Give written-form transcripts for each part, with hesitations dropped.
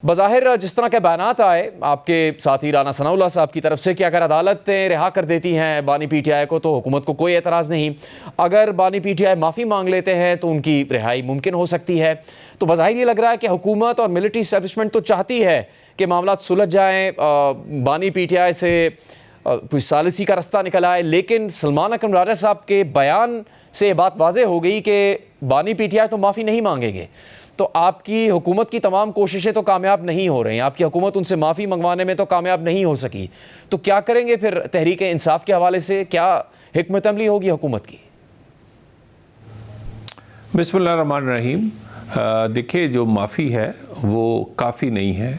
बज़ाहिर जिस तरह के बयानात आए आपके साथी राना सनाउल्लाह साहब की तरफ से कि अगर अदालतें रिहा कर देती हैं बानी पीटीआई को तो हुकूमत को कोई एतराज़ नहीं, अगर बानी पीटीआई माफ़ी मांग लेते हैं तो उनकी रिहाई मुमकिन हो सकती है। तो बज़ाहिर ये लग रहा है कि हुकूमत और मिलिट्री इस्टेब्लिशमेंट तो चाहती है कि मामला सुलझ जाएँ, बानी पीटीआई से कोई सालिसी का रास्ता निकल आए, लेकिन सलमान अकरम राजा साहब के बयान से ये बात वाज़ेह हो गई कि बानी पीटीआई तो माफ़ी नहीं मांगेंगे। तो आपकी हुकूमत की तमाम कोशिशें तो कामयाब नहीं हो रही, आपकी हुकूमत उनसे माफ़ी मंगवाने में तो कामयाब नहीं हो सकी। तो क्या करेंगे फिर तहरीक इंसाफ के हवाले से, क्या हिकमत अमली होगी हुकूमत की? बिस्मिल्लाहिर्रहमानिर्रहीम। देखिए, जो माफ़ी है वो काफ़ी नहीं है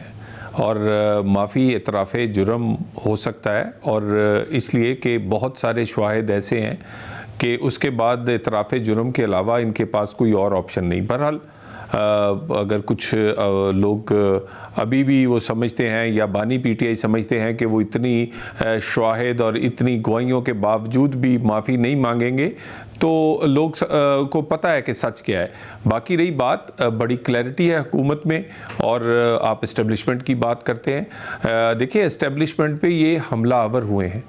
और माफ़ी इतराफ़ जुर्म हो सकता है, और इसलिए कि बहुत सारे शवाहिद ऐसे हैं कि उसके बाद इतराफ़ जुर्म के अलावा इनके पास कोई और ऑप्शन नहीं। बहरहाल अगर कुछ लोग अभी भी वो समझते हैं या बानी पीटीआई समझते हैं कि वो इतनी शवाहिद और इतनी गवाहियों के बावजूद भी माफ़ी नहीं मांगेंगे, तो लोग को पता है कि सच क्या है। बाकी रही बात, बड़ी क्लैरिटी है हुकूमत में, और आप इस्टेब्लिशमेंट की बात करते हैं। देखिए, इस्टेब्लिशमेंट पे ये हमलावर हुए हैं,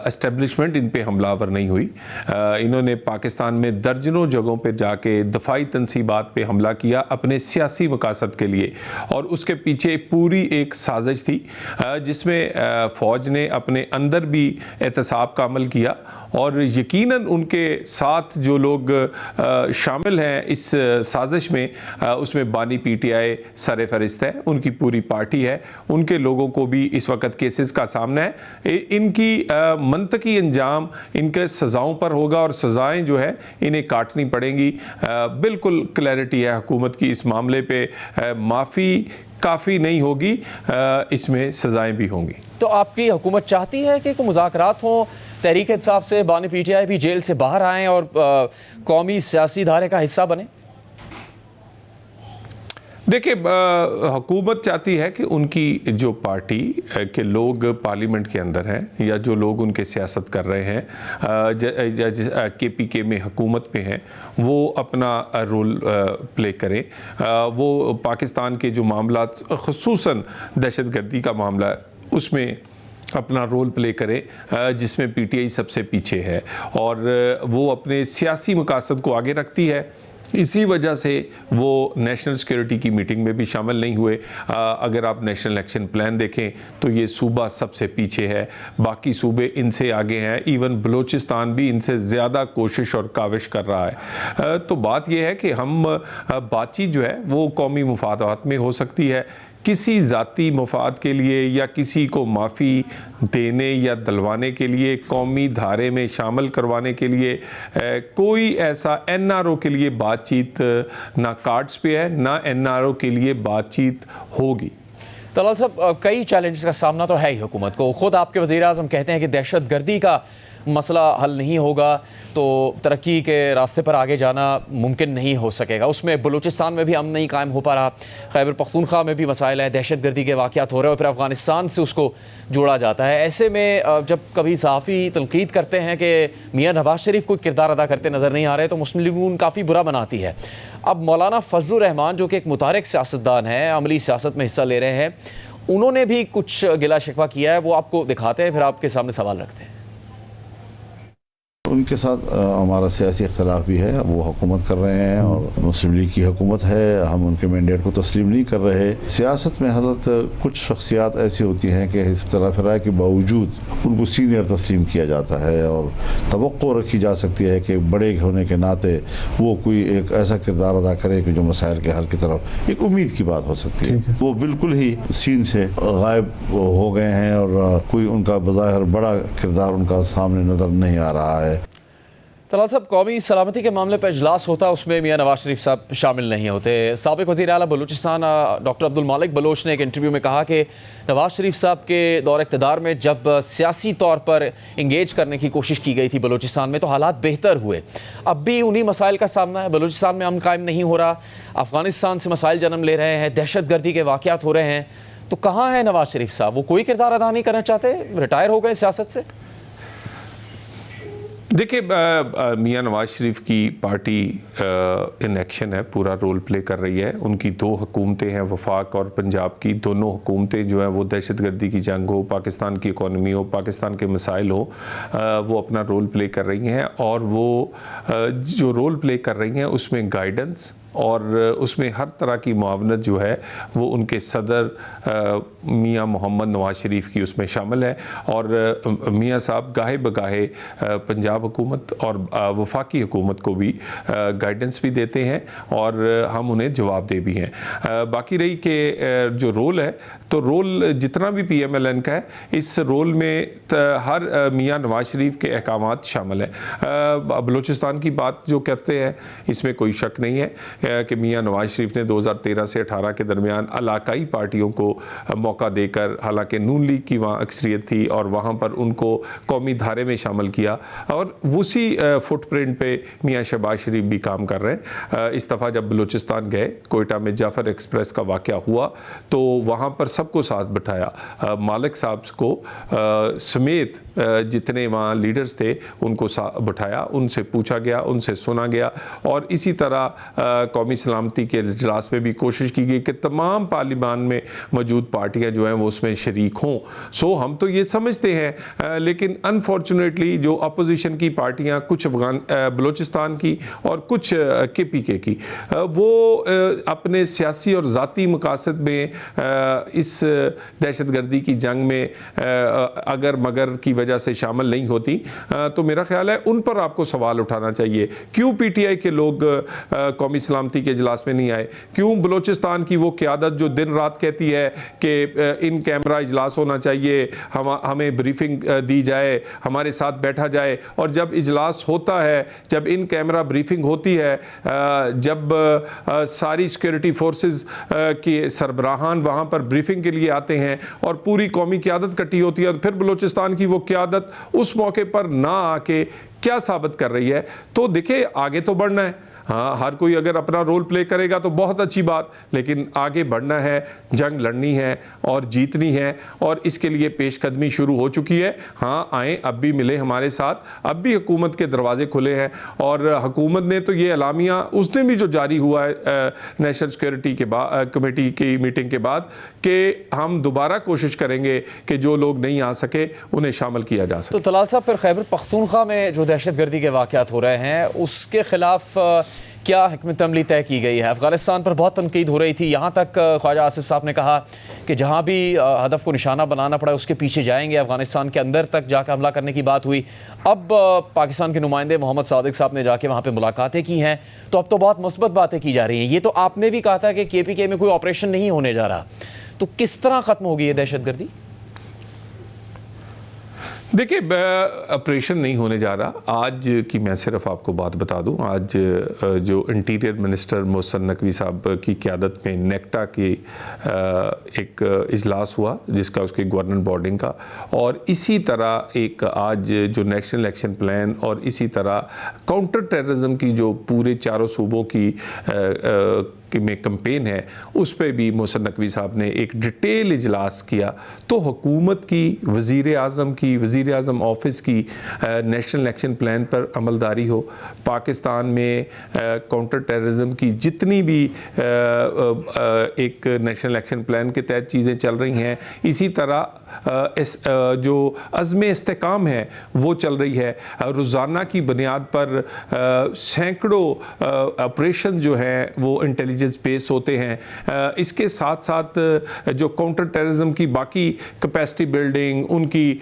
एस्टेब्लिशमेंट इन पे हमलावर नहीं हुई। इन्होंने पाकिस्तान में दर्जनों जगहों पे जाके दफाई तनसीबात पे हमला किया अपने सियासी मकासद के लिए, और उसके पीछे पूरी एक साजिश थी जिसमें फ़ौज ने अपने अंदर भी एहतसाब का अमल किया, और यकीनन उनके साथ जो लोग शामिल हैं इस साजिश में, उसमें बानी पीटीआई सर फहरिस्त है, उनकी पूरी पार्टी है, उनके लोगों को भी इस वक्त केसेस का सामना है। इनकी मंतकी अंजाम इनके सज़ाओं पर होगा, और सज़ाएं जो है इन्हें काटनी पड़ेंगी। बिल्कुल क्लैरिटी है हुकूमत की इस मामले पे। माफ़ी काफ़ी नहीं होगी, इसमें सज़ाएं भी होंगी। तो आपकी हुकूमत चाहती है कि कोई मुज़ाकरात हों तहरीक इंसाफ से, बानी पीटीआई भी जेल से बाहर आएँ और कौमी सियासी धारे का हिस्सा बने? देखिए, हुकूमत चाहती है कि उनकी जो पार्टी के लोग पार्लियामेंट के अंदर हैं या जो लोग उनके सियासत कर रहे हैं, KPK में हुकूमत में हैं, वो अपना रोल प्ले करें। वो पाकिस्तान के जो मामला, ख़ुसूसन दहशतगर्दी का मामला है, उसमें अपना रोल प्ले करें, जिसमें PTI सबसे पीछे है, और वो अपने सियासी मकासद को आगे रखती है। इसी वजह से वो नेशनल सिक्योरिटी की मीटिंग में भी शामिल नहीं हुए। अगर आप नेशनल एक्शन प्लान देखें तो ये सूबा सबसे पीछे है, बाकी सूबे इनसे आगे हैं, इवन बलूचिस्तान भी इनसे ज़्यादा कोशिश और काविश कर रहा है। तो बात यह है कि हम बातचीत जो है वो कौमी मुफादात में हो सकती है। किसी ज़ाती मफाद के लिए या किसी को माफ़ी देने या दिलवाने के लिए, कौमी धारे में शामिल करवाने के लिए कोई ऐसा NRO के लिए बातचीत ना कार्ड्स पे है, ना NRO के लिए बातचीत होगी। तलाल साहब, कई चैलेंजेस का सामना तो है ही हुकूमत को। ख़ुद आपके वज़ीर-ए-आज़म कहते हैं कि दहशतगर्दी का मसला हल नहीं होगा तो तरक्की के रास्ते पर आगे जाना मुमकिन नहीं हो सकेगा। उसमें बलूचिस्तान में भी अमन नहीं कायम हो पा रहा, खैबर पख्तूनख्वा में भी मसाइल हैं, दहशतगर्दी के वाक़यात हो रहे हैं, और फिर अफ़गानिस्तान से उसको जोड़ा जाता है। ऐसे में जब कभी सहाफ़ी तनकीद करते हैं कि मियाँ नवाज शरीफ कोई किरदार अदा करते नज़र नहीं आ रहे, तो मुस्लिम लीग उन काफ़ी बुरा बनाती है। अब मौलाना फजलुर रहमान जो कि एक मुतारिक सियासतदान है, अमली सियासत में हिस्सा ले रहे हैं, उन्होंने भी कुछ गिला शिकवा किया है, वो आपको दिखाते हैं, फिर आपके सामने सवाल रखते हैं। उनके साथ हमारा सियासी इख्तलाफ भी है, वो हुकूमत कर रहे हैं और मुस्लिम लीग की हुकूमत है, हम उनके मैंडेट को तस्लीम नहीं कर रहे। सियासत में हज़रत कुछ शख्सियात ऐसी होती हैं कि इख्तलाफ राय के बावजूद उनको सीनियर तस्लीम किया जाता है, और तवक्को रखी जा सकती है कि बड़े होने के नाते वो कोई एक ऐसा किरदार अदा करे कि जो मसाइल के हल की तरफ एक उम्मीद की बात हो सकती है। वो बिल्कुल ही सीन से गायब हो गए हैं, और कोई उनका बज़ाहिर बड़ा किरदार उनका सामने नज़र नहीं आ रहा है। तलाल साहब, कौमी सलामती के मामले पर इजलास होता है, उसमें मियाँ नवाज शरीफ साहब शामिल नहीं होते। साबिक़ वज़ीर आला बलूचिस्तान डॉक्टर अब्दुल मालिक बलोच ने एक इंटरव्यू में कहा कि नवाज शरीफ साहब के दौर इक़्तिदार में जब सियासी तौर पर इंगेज करने की कोशिश की गई थी बलूचिस्तान में, तो हालात बेहतर हुए। अब भी उन्हीं मसाइल का सामना है, बलूचिस्तान में अमन कायम नहीं हो रहा, अफ़गानिस्तान से मसाइल जन्म ले रहे हैं, दहशतगर्दी के वाक़यात हो रहे हैं। तो कहाँ है नवाज शरीफ साहब? वो कोई किरदार अदा नहीं करना चाहते, रिटायर हो गए सियासत से? देखिए, मियां नवाज शरीफ की पार्टी इन एक्शन है, पूरा रोल प्ले कर रही है। उनकी दो हुकूमतें हैं, वफाक और पंजाब की। दोनों हुकूमतें जो हैं वो दहशतगर्दी की जंग हो, पाकिस्तान की इकॉनमी हो, पाकिस्तान के मसाइल हो, वो अपना रोल प्ले कर रही हैं। और वो जो रोल प्ले कर रही हैं उसमें गाइडेंस और उसमें हर तरह की मुआवनत जो है वो उनके सदर मियां मोहम्मद नवाज शरीफ की उसमें शामिल है। और मियां साहब गाहे बगाहे पंजाब हुकूमत और वफाकी हुकूमत को भी गाइडेंस भी देते हैं और हम उन्हें जवाब दे भी हैं। बाकी रही कि जो रोल है, तो रोल जितना भी PMLN का है, इस रोल में हर मियां नवाज शरीफ के अहकामात शामिल हैं। बलूचिस्तान की बात जो करते हैं इसमें कोई शक नहीं है कि मियां नवाज शरीफ ने 2013 से 18 के दरमियान इलाकाई पार्टियों को मौका देकर, हालांकि नून लीग की वहाँ अक्सरियत थी और वहाँ पर उनको कौमी धारे में शामिल किया और उसी फुटप्रिंट पे मियां शहबाज शरीफ भी काम कर रहे हैं। इस दफ़ा जब बलूचिस्तान गए, कोयटा में जाफर एक्सप्रेस का वाक़या हुआ तो वहाँ पर सबको साथ बिठाया, मालिक साहब को समेत जितने वहाँ लीडर्स थे उनको बिठाया, उनसे पूछा गया, उनसे सुना गया। और इसी तरह कौमी सलामती के इजलास में भी कोशिश की गई कि तमाम पार्लियामान में मौजूद पार्टियां जो हैं वो उसमें शरीक हों। सो हम तो ये समझते हैं, लेकिन अनफॉर्चुनेटली जो अपोजिशन की पार्टियां, कुछ बलूचिस्तान की और कुछ KPK की, वो अपने सियासी और ज़ाती मकासद में इस दहशतगर्दी की जंग में अगर मगर की वजह से शामिल नहीं होती, तो मेरा ख्याल है उन पर आपको सवाल उठाना चाहिए। क्यों PTI के लोग कौमी सलामती के इजलास में नहीं आए? क्यों बलूचिस्तान की वो क़यादत जो दिन रात कहती है कि इन कैमरा इजलास होना चाहिए, हमें ब्रीफिंग दी जाए, हमारे साथ बैठा जाए, और जब इजलास होता है, जब इन कैमरा ब्रीफिंग होती है, जब सारी सिक्योरिटी फोर्सेस के सरबराहान वहाँ पर ब्रीफिंग के लिए आते हैं और पूरी कौमी क़यादत इकट्ठी होती है, तो फिर बलूचिस्तान की वो क़यादत उस मौके पर ना आके क्या साबित कर रही है? तो देखिए, आगे तो बढ़ना है। हाँ, हर कोई अगर अपना रोल प्ले करेगा तो बहुत अच्छी बात, लेकिन आगे बढ़ना है, जंग लड़नी है और जीतनी है, और इसके लिए पेशकदमी शुरू हो चुकी है। हाँ, आएँ, अब भी मिले हमारे साथ, अब भी हुकूमत के दरवाजे खुले हैं। और हुकूमत ने तो ये एलामिया उस दिन भी जो जारी हुआ है नेशनल सिक्योरिटी के कमेटी की मीटिंग के बाद, कि हम दोबारा कोशिश करेंगे कि जो लोग नहीं आ सके उन्हें शामिल किया जा सके। तो तलाल साहब, फिर खैबर पख्तूनख्वा में जो दहशतगर्दी के वाक़यात हो रहे हैं उसके ख़िलाफ़ क्या हिकमत अमली तय की गई है? अफ़गानिस्तान पर बहुत तनकीद हो रही थी, यहाँ तक ख्वाजा आसिफ साहब ने कहा कि जहाँ भी हदफ को निशाना बनाना पड़ा उसके पीछे जाएंगे। अफ़गानिस्तान के अंदर तक जाकर हमला करने की बात हुई। अब पाकिस्तान के नुमाइंदे मोहम्मद सादिक साहब ने जाके वहाँ पे मुलाकातें की हैं, तो अब तो बहुत मुस्बत बातें की जा रही हैं। ये तो आपने भी कहा था कि KPK में कोई ऑपरेशन नहीं होने जा रहा, तो किस तरह ख़त्म होगी ये दहशतगर्दी? देखिए, ऑपरेशन नहीं होने जा रहा। आज की मैं सिर्फ आपको बात बता दूं, आज जो इंटीरियर मिनिस्टर मोहसिन नकवी साहब की क़यादत में नेक्टा की एक इजलास हुआ जिसका उसके गवर्नर बॉडी का, और इसी तरह एक आज जो नेशनल एक्शन प्लान और इसी तरह काउंटर टेररिज्म की जो पूरे चारों सूबों की में कैंपेन है, उस पर भी मोहसिन नकवी साहब ने एक डिटेल इजलास किया। तो हुकूमत की, वज़ीर आज़म की, वज़ीर आज़म ऑफिस की नेशनल एक्शन प्लान पर अमलदारी हो। पाकिस्तान में काउंटर टेररिज्म की जितनी भी एक नेशनल एक्शन प्लान के तहत चीज़ें चल रही हैं, इसी तरह जो अज़्म इस्तेकाम है वो चल रही है। रोज़ाना की बुनियाद पर सैकड़ों ऑपरेशन जो हैं वो इंटेलिजेंस बेस होते हैं। इसके साथ साथ जो काउंटर टेररिज्म की बाकी कैपेसिटी बिल्डिंग, उनकी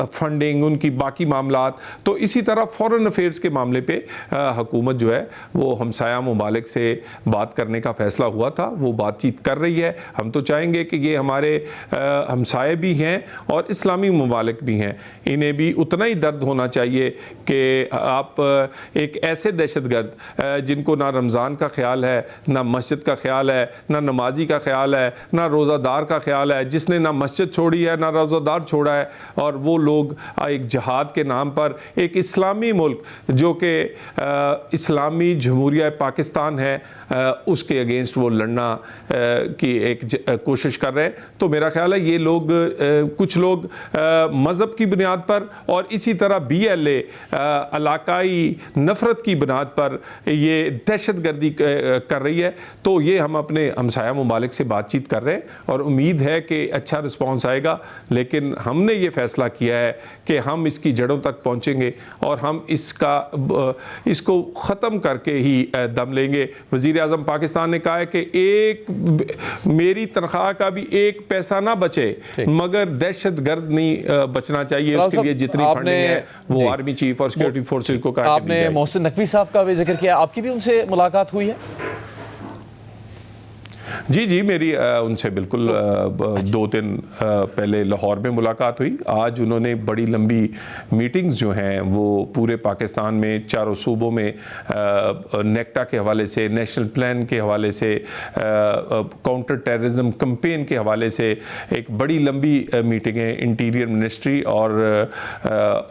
फंडिंग, उनकी बाकी मामलात, तो इसी तरह फॉरेन अफेयर्स के मामले पे हुकूमत जो है वो हमसाया ममालिक से बात करने का फ़ैसला हुआ था, वो बातचीत कर रही है। हम तो चाहेंगे कि ये हमारे हमसाये भी हैं और इस्लामी ममालिक भी हैं, इन्हें भी उतना ही दर्द होना चाहिए कि आप एक ऐसे दहशतगर्द जिनको ना रमज़ान का ख्याल ख्याल है, ना मस्जिद का ख्याल है, ना नमाजी का ख्याल है, ना रोज़ादार का ख्याल है। जिसने ना मस्जिद छोड़ी है ना रोज़ादार छोड़ा है, और वो लोग एक जहाद के नाम पर एक इस्लामी मुल्क जो कि इस्लामी जमहूरिया पाकिस्तान है उसके अगेंस्ट वो लड़ना की एक कोशिश कर रहे हैं। तो मेरा ख्याल है ये लोग कुछ लोग मज़हब की बुनियाद पर और इसी तरह BLA इलाकाई नफ़रत की बुनियाद पर ये दहशतगर्दी कर रही है। तो ये हम अपने हमसाया ममालिक से बातचीत कर रहे हैं और उम्मीद है कि अच्छा रिस्पॉन्स आएगा। लेकिन हमने ये फ़ैसला किया है कि हम इसकी जड़ों तक पहुँचेंगे और हम इसको ख़त्म करके ही दम लेंगे। वज़ीर आज़म पाकिस्तान ने कहा है कि मेरी तनख्वाह का भी एक पैसा ना बचे, मगर दहशतगर्द नहीं बचना चाहिए। उसके लिए जितनी फंडिंग है वो आर्मी चीफ और सिक्योरिटी फोर्सेस को कहा। आपने मोहसिन नकवी साहब का भी जिक्र किया, आपकी भी उनसे मुलाकात हुई है? जी, मेरी उनसे बिल्कुल 2 दिन पहले लाहौर में मुलाकात हुई। आज उन्होंने बड़ी लंबी मीटिंग्स जो हैं वो पूरे पाकिस्तान में चारों सूबों में नेक्टा के हवाले से, नेशनल प्लान के हवाले से, काउंटर टेररिज्म कैंपेन के हवाले से एक बड़ी लंबी मीटिंग है। इंटीरियर मिनिस्ट्री और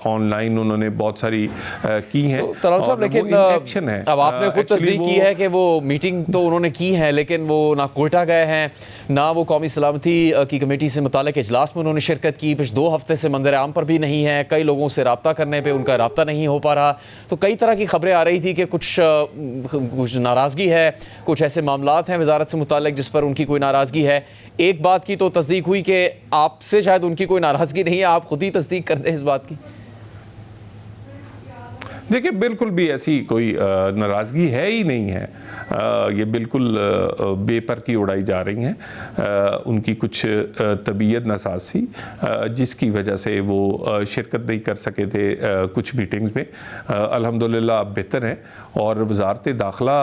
ऑनलाइन उन्होंने बहुत सारी की हैं। तो तलाल साहब, लेकिन एक्शन है। अब आपने खुद तस्दीक की है कि वो मीटिंग तो उन्होंने की है, लेकिन वो ना कोयटा गए हैं, ना वो कौमी सलामती की कमेटी से मुतालिक इजलास में उन्होंने शिरकत की। पिछले 2 हफ्ते से मंजर आम पर भी नहीं है। कई लोगों से रब्ता करने पे उनका रब्ता नहीं हो पा रहा। तो कई तरह की खबरें आ रही थी कि कुछ नाराज़गी है, कुछ ऐसे मामलात हैं वजारत से मुतालिक जिस पर उनकी कोई नाराज़गी है। एक बात की तो तस्दीक हुई कि आपसे शायद उनकी कोई नाराज़गी नहीं है, आप खुद ही तस्दीक कर दें इस बात की। देखिए, बिल्कुल भी ऐसी कोई नाराज़गी है ही नहीं है। ये बिल्कुल बेपर की उड़ाई जा रही हैं। उनकी कुछ तबीयत नासाज थी जिसकी वजह से वो शिरकत नहीं कर सके थे कुछ मीटिंग्स में। अल्हम्दुलिल्लाह अब बेहतर हैं। और वजारत दाखिला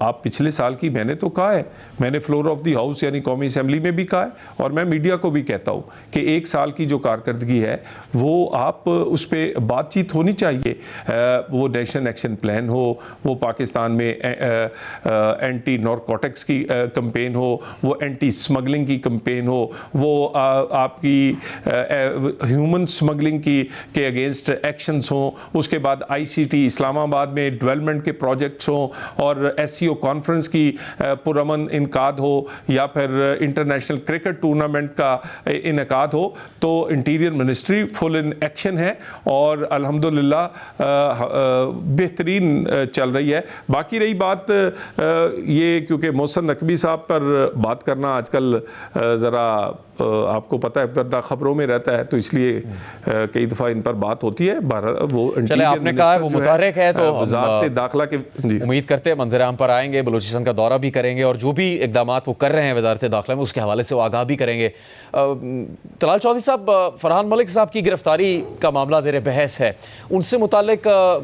आप पिछले साल की, मैंने तो कहा है, मैंने फ्लोर ऑफ द हाउस यानी कौमी असम्बली में भी कहा है और मैं मीडिया को भी कहता हूँ कि 1 साल की जो कारकर्दगी है वो आप उस पर बातचीत होनी चाहिए। वो नेशनल एक्शन प्लान हो, वो पाकिस्तान में एंटी नारकोटिक्स की कैंपेन हो, वो एंटी स्मगलिंग की कैंपेन हो, वो आपकी ह्यूमन स्मगलिंग के अगेंस्ट एक्शंस हों, उसके बाद ICT इस्लामाबाद में डेवलपमेंट के प्रोजेक्ट्स हों और SCO कॉन्फ्रेंस की पुरअमन इनकाद हो या फिर इंटरनेशनल क्रिकेट टूर्नामेंट का इनकाद हो। तो interior ministry full in action है और अल्हम्दुलिल्लाह बेहतरीन चल रही है। बाकी रही बात ये, क्योंकि मोहसिन नकवी साहब पर बात करना आजकल ज़रा आपको पता है पर्दा खबरों में रहता है, तो इसलिए कई दफ़ा इन पर बात होती है। वो चले, आपने कहा है वो मुतारिक है, तो वज़ारत दाखिला के उम्मीद करते हैं मंजर आम पर आएंगे, बलूचिस्तान का दौरा भी करेंगे और जो भी इकदाम वो कर रहे हैं वज़ारत दाखिला में उसके हवाले से वो आगाह भी करेंगे। तलाल चौधरी साहब, फरहान मलिक साहब की गिरफ्तारी का मामला ज़ेर बहस है। उनसे मुतालिक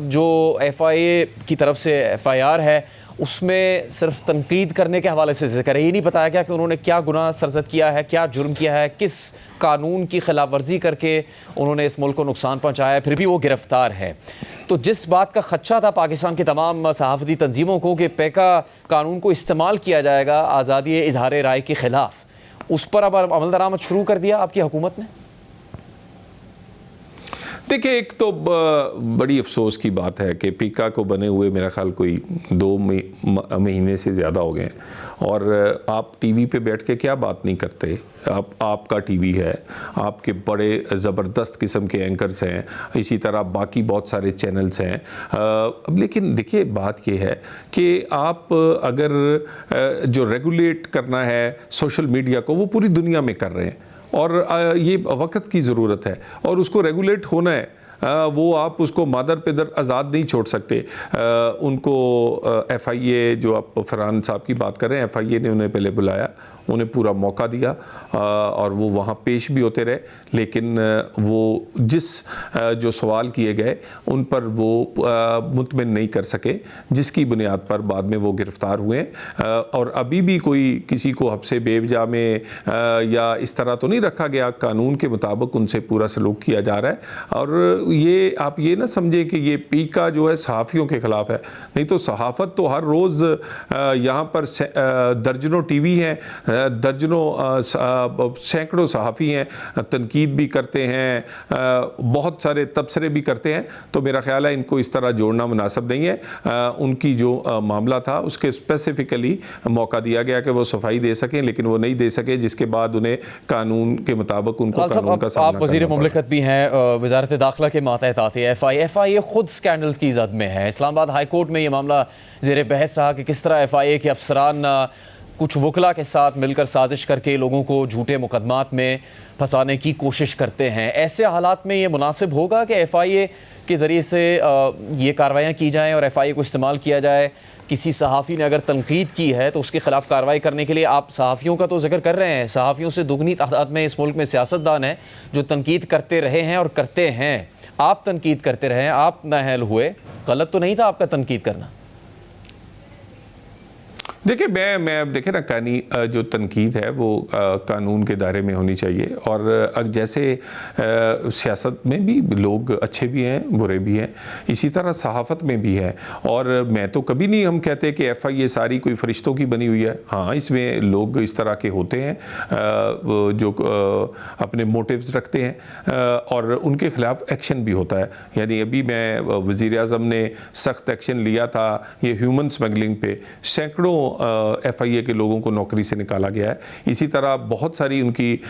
जो FIA की तरफ से FIR है उसमें सिर्फ तनकीद करने के हवाले से जिक्र है। ये नहीं बताया गया कि उन्होंने क्या गुनाह सरजद किया है, क्या जुर्म किया है, किस कानून की खिलाफ वर्जी करके उन्होंने इस मुल्क को नुकसान पहुंचाया है, फिर भी वो गिरफ्तार है। तो जिस बात का खदशा था पाकिस्तान की तमाम सहाफ़ती तंजीमों को कि पैका कानून को इस्तेमाल किया जाएगा आज़ादी इजहार राय के ख़िलाफ़, उस पर अब अमल दरामद शुरू कर दिया आपकी हुकूमत ने? देखिए, एक तो बड़ी अफसोस की बात है कि पीका को बने हुए मेरा ख्याल कोई 2 महीने से ज़्यादा हो गए और आप टीवी पे बैठ के क्या बात नहीं करते। आपका टीवी है, आपके बड़े ज़बरदस्त किस्म के एंकर्स हैं, इसी तरह बाकी बहुत सारे चैनल्स हैं। लेकिन देखिए, बात यह है कि आप अगर जो रेगुलेट करना है सोशल मीडिया को, वो पूरी दुनिया में कर रहे हैं और ये वक्त की ज़रूरत है और उसको रेगुलेट होना है। वो आप उसको मादर पिदर आज़ाद नहीं छोड़ सकते। उनको FIA, जो आप फरहान साहब की बात कर रहे हैं, FIA ने उन्हें पहले बुलाया उन्हें पूरा मौका दिया और वो वहाँ पेश भी होते रहे, लेकिन वो जिस जो सवाल किए गए उन पर वो मुतमिन नहीं कर सके, जिसकी बुनियाद पर बाद में वो गिरफ़्तार हुए। और अभी भी कोई किसी को हब्से बेवजह में या इस तरह तो नहीं रखा गया, कानून के मुताबिक उनसे पूरा सलूक किया जा रहा है। और ये आप ये ना समझे कि ये पीका जो है सहाफ़ियों के ख़िलाफ़ है, नहीं तो सहाफ़त तो हर रोज़ यहाँ पर दर्जनों टीवी हैं, दर्जनों सैकड़ों सहाफ़ी हैं, तनकीद भी करते हैं, बहुत सारे तबसरे भी करते हैं। तो मेरा ख़्याल है इनको इस तरह जोड़ना मुनासिब नहीं है। उनकी जो मामला था उसके स्पेसिफ़िकली मौका दिया गया कि वो सफाई दे सकें, लेकिन वो नहीं दे सके, जिसके बाद उन्हें कानून के मुताबिक उनको कानून का सामना आप वज़ीर मुमलिकत भी हैं, वज़ारत दाखिला के मातहत आते हैं। FIA खुद स्कैंडल्स की ज़द में है। इस्लामाबाद हाई कोर्ट में ये मामला ज़ेर बहस रहा कि किस तरह FIA के अफसरान कुछ वकला के साथ मिलकर साजिश करके लोगों को झूठे मुकदमात में फंसाने की कोशिश करते हैं। ऐसे हालात में ये मुनासिब होगा कि FIA के ज़रिए से ये कार्रवाइयाँ की जाएँ और FIA को इस्तेमाल किया जाए? किसी सहाफ़ी ने अगर तनकीद की है तो उसके ख़िलाफ़ कार्रवाई करने के लिए आप सहाफ़ियों का तो जिक्र कर रहे हैं, सहाफ़ियों से दुगनी तादाद में इस मुल्क में सियासतदान हैं जो तनकीद करते रहे हैं और करते हैं। आप तनकीद करते रहे, आप नाअहल हुए, गलत तो नहीं था आपका तनकीद करना? देखिए मैं अब देखें ना, जो तनकीद है वो कानून के दायरे में होनी चाहिए। और जैसे सियासत में भी लोग अच्छे भी हैं, बुरे भी हैं, इसी तरह सहाफ़त में भी है। और मैं तो कभी नहीं हम कहते कि FIA सारी कोई फरिश्तों की बनी हुई है। हाँ, इसमें लोग इस तरह के होते हैं जो अपने मोटिव्स रखते हैं और उनके ख़िलाफ़ एक्शन भी होता है। यानी अभी मैं वज़ीर आज़म ने सख्त एक्शन लिया था ये ह्यूमन स्मगलिंग पे, सैकड़ों FIA के लोगों को नौकरी से निकाला गया है। इसी तरह बहुत सारी उनकी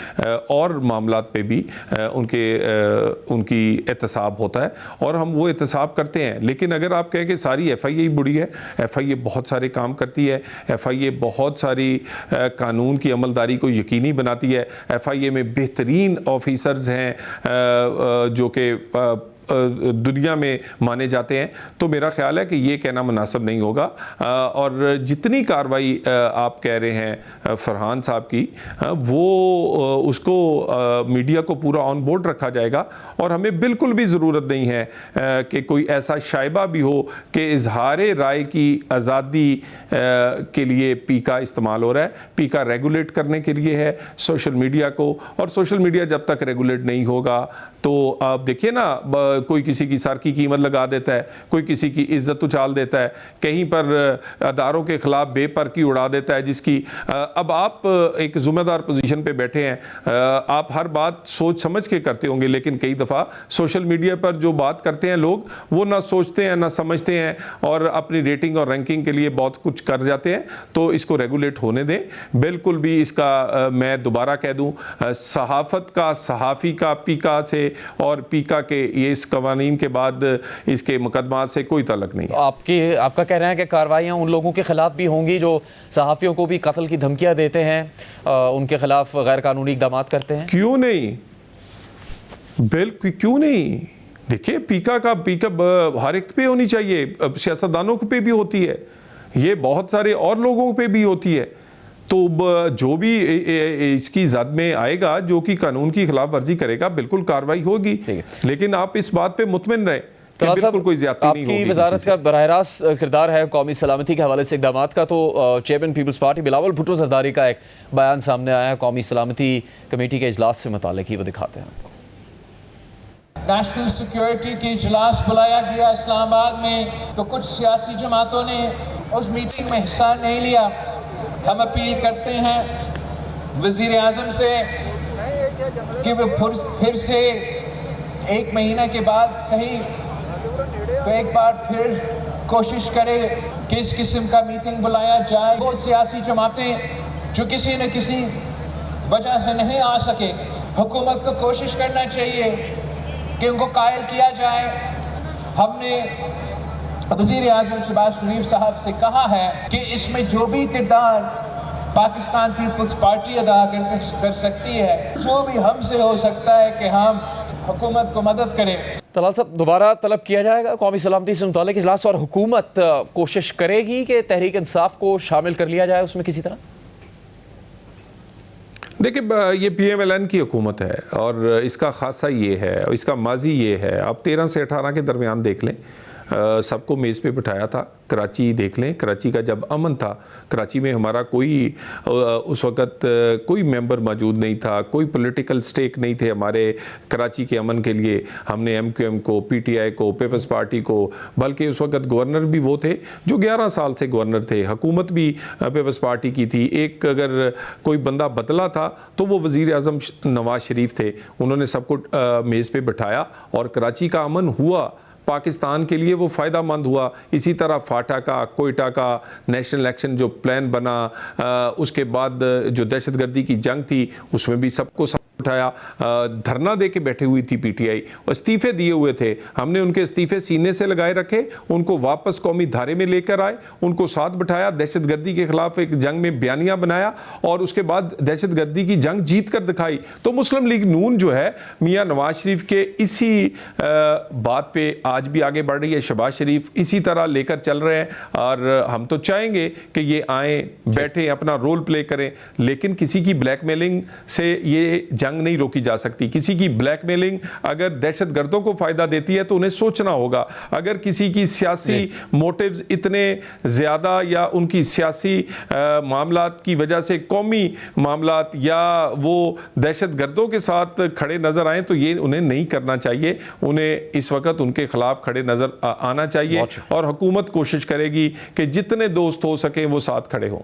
और मामलात पे भी उनकी एहतसाब होता है और हम वो एहतसाब करते हैं। लेकिन अगर आप कहें कि सारी FIA ही बुरी है, FIA बहुत सारे काम करती है, FIA बहुत सारी कानून की अमलदारी को यकीनी बनाती है, FIA में बेहतरीन ऑफिसर्स हैं जो कि दुनिया में माने जाते हैं, तो मेरा ख्याल है कि ये कहना मुनासिब नहीं होगा। और जितनी कार्रवाई आप कह रहे हैं फरहान साहब की, वो उसको मीडिया को पूरा ऑन बोर्ड रखा जाएगा। और हमें बिल्कुल भी ज़रूरत नहीं है कि कोई ऐसा शाइबा भी हो कि इजहार राय की आज़ादी के लिए पीका इस्तेमाल हो रहा है। पीका रेगुलेट करने के लिए है सोशल मीडिया को, और सोशल मीडिया जब तक रेगुलेट नहीं होगा तो आप देखिए ना, कोई किसी की सर की कीमत लगा देता है, कोई किसी की इज्जत उछाल देता है, कहीं पर अदारों के खिलाफ बेपरकी उड़ा देता है, जिसकी अब आप एक ज़िम्मेदार पोजीशन पे बैठे हैं, आप हर बात सोच समझ के करते होंगे, लेकिन कई दफ़ा सोशल मीडिया पर जो बात करते हैं लोग, वो ना सोचते हैं ना समझते हैं और अपनी रेटिंग और रैंकिंग के लिए बहुत कुछ कर जाते हैं। तो इसको रेगुलेट होने दें। बिल्कुल भी इसका मैं दोबारा कह दूं, सहाफ़त का, सहाफ़ी का पीका से और पीका के ये इस कवानीन के बाद इसके मुकदमात से कोई ताल्लुक नहीं। आपका कहना है कि कार्रवाइयाँ उन लोगों के खिलाफ भी होंगी जो सहाफ़ियों को भी कत्ल की धमकियाँ देते हैं, उनके खिलाफ गैर कानूनी इक़दामात करते हैं? क्यों नहीं, बिल्कुल क्यों नहीं। देखिए पीका हर एक पे होनी चाहिए, सियासतदानों पे भी होती है, ये बहुत सारे और लोगों पे भी होती है। तो जो भी इसकी जद में आएगा, जो कि कानून की खिलाफ वर्जी करेगा, बिल्कुल कार्रवाई होगी। लेकिन आप इस बात पे मुतमिन रहे कि बिल्कुल कोई ज़्यादती नहीं होगी। आपकी वज़ारत का बराह रास्त किरदार है कौमी सलामती के हवाले से इक़दामात का, तो chairman Peoples Party Bilawal Bhutto Zardari का एक बयान सामने आया है कौमी सलामती कमेटी के इजलास से मुताल्लिक़ ही, वो दिखाते हैं आपको। नेशनल सिक्योरिटी की इजलास बुलाया गया इस्लामाबाद में, तो कुछ सियासी जमातों ने उस मीटिंग में हिस्सा नहीं लिया। हम अपील करते हैं वज़ीर आज़म से कि वो फिर से 1 महीना के बाद सही तो एक बार फिर कोशिश करे कि इस किस्म का मीटिंग बुलाया जाए। वो सियासी जमातें जो किसी न किसी वजह से नहीं आ सके, हुकूमत को कोशिश करना चाहिए कि उनको कायल किया जाए। हमने वज़ीर आज़म शहबाज शरीफ साहब से कहा है कि इसमें जो भी किरदार पाकिस्तान पीपल्स पार्टी अदा कर सकती है, जो भी हमसे हो सकता है कि हम हुकूमत को मदद करें। तलाल साहब, दोबारा तलब किया जाएगा कौमी सलामती से मुताल्लिक़ इजलास, और हुकूमत कोशिश करेगी कि तहरीक इंसाफ को शामिल कर लिया जाए उसमें किसी तरह? देखिए ये PMLN की हुकूमत है और इसका खासा ये है, इसका माजी ये है। आप 13 से 18 के दरमियान देख लें, सबको मेज़ पे बिठाया था। कराची देख लें, कराची का जब अमन था, कराची में हमारा कोई उस वक़्त कोई मेंबर मौजूद नहीं था, कोई पॉलिटिकल स्टेक नहीं थे हमारे कराची के अमन के लिए। हमने MQM को, PTI को, पीपल्स पार्टी को, बल्कि उस वक़्त गवर्नर भी वो थे जो 11 साल से गवर्नर थे, हुकूमत भी पीपल्स पार्टी की थी। एक अगर कोई बंदा बदला था तो वो वज़ीर आज़म नवाज शरीफ थे। उन्होंने सबको मेज़ पे बिठाया और कराची का अमन हुआ, पाकिस्तान के लिए वो फ़ायदा मंद हुआ। इसी तरह फाटा का, कोयटा का नेशनल एक्शन जो प्लान बना, उसके बाद जो दहशतगर्दी की जंग थी उसमें भी सबको उठाया। धरना दे के बैठे हुई थी PTI, इस्तीफे दिए हुए थे, हमने उनके इस्तीफे सीने से लगाए रखे, उनको वापस कौमी धारे में लेकर आए, उनको साथ बिठाया, दहशतगर्दी के खिलाफ एक जंग में बयानिया बनाया और उसके बाद दहशतगर्दी की जंग जीत कर दिखाई। तो मुस्लिम लीग नून जो है मियां नवाज शरीफ के इसी बात पे आज भी आगे बढ़ रही है। शहबाज शरीफ इसी तरह लेकर चल रहे हैं और हम तो चाहेंगे कि ये आए, बैठे, अपना रोल प्ले करें, लेकिन किसी की ब्लैकमेलिंग से ये जंग नहीं रोकी जा सकती। किसी की ब्लैकमेलिंग अगर दहशतगर्दों को फायदा देती है तो उन्हें सोचना होगा। अगर किसी की सियासी मोटिव्स इतने ज्यादा या उनकी सियासी मामलात की वजह से कौमी मामलात या वो दहशतगर्दों के साथ खड़े नजर आए तो ये उन्हें नहीं करना चाहिए। उन्हें इस वक्त उनके खिलाफ खड़े नजर आना चाहिए और हुकूमत कोशिश करेगी कि जितने दोस्त हो सके वो साथ खड़े हों।